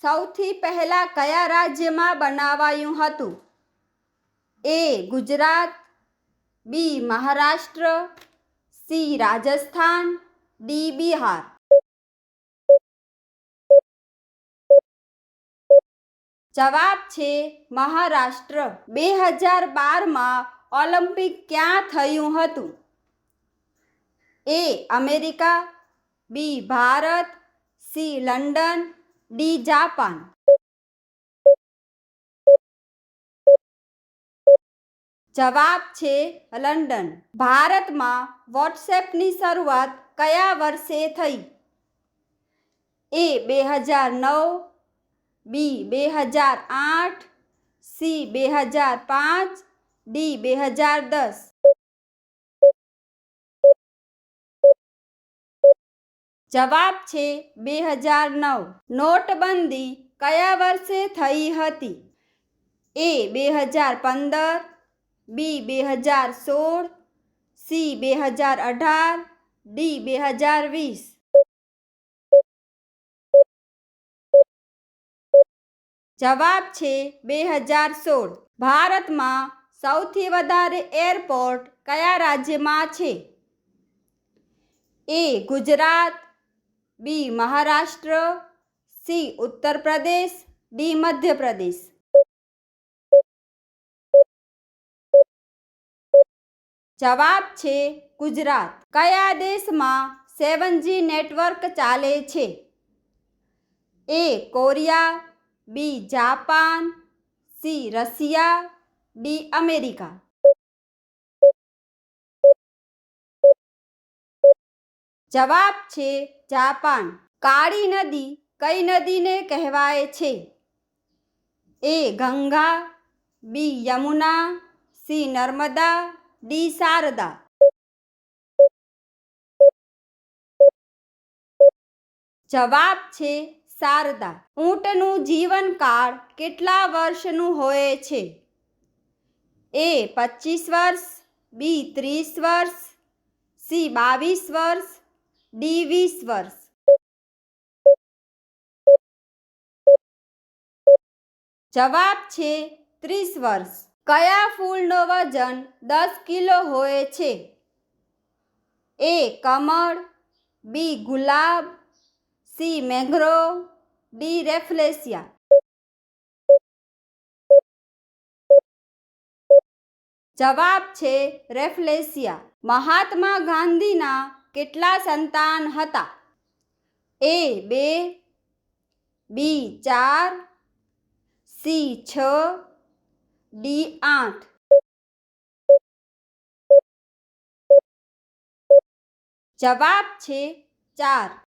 સૌથી પહેલાં કયા રાજ્યમાં બનાવાયું હતું? A. Gujarat, B. Maharashtra, C. Rajasthan, D. Bihar. જવાબ છે મહારાષ્ટ્ર. 2012માં ઓલિમ્પિક ક્યાં થયું હતું? A. America, B. Bharat, C. London, D. Japan. જવાબ છે લંડન. ભારતમાં વોટ્સએપની શરૂઆત કયા વર્ષે થઈ? એ. 2009, બી. 2008, સી. 2005, ડી. 2010. જવાબ છે 2009. નોટબંધી કયા વર્ષે થઈ હતી? એ. 2015, બી. 2016, સી. 2018, ડી. 2020. જવાબ છે 2016. ભારતમાં સૌથી વધારે એરપોર્ટ કયા રાજ્યમાં છે? એ. Gujarat, B. Maharashtra, C. Uttar Pradesh, D. Madhya Pradesh. જવાબ છે ગુજરાત. કયા દેશમાં 7G નેટવર્ક ચાલે છે? A. Korea, B. Japan, C. Russia, D. America. જવાબ છે જાપાન. કાળી નદી કઈ નદીને કહેવાય છે? A. Ganga, B. Yamuna, C. Narmada, D. Sharda. જવાબ છે શારદા. ઊંટનું જીવનકાળ કેટલા વર્ષનું હોય છે? એ. 25 વર્ષ, બી. 30 વર્ષ, સી. 22 વર્ષ, ડી. 20 વર્ષ. જવાબ છે 30 વર્ષ. કયા ફૂલનો વજન 10 કિલો હોય છે? એ. કમળ, બી. ગુલાબ, સી. Mangrove, D. રેફલેશિયા. જવાબ છે રેફલેશિયા. મહાત્મા ગાંધીના કેટલા સંતાન હતા? એ. 2, બી. 4, સી. 6, ડી. 8. જવાબ છે 4.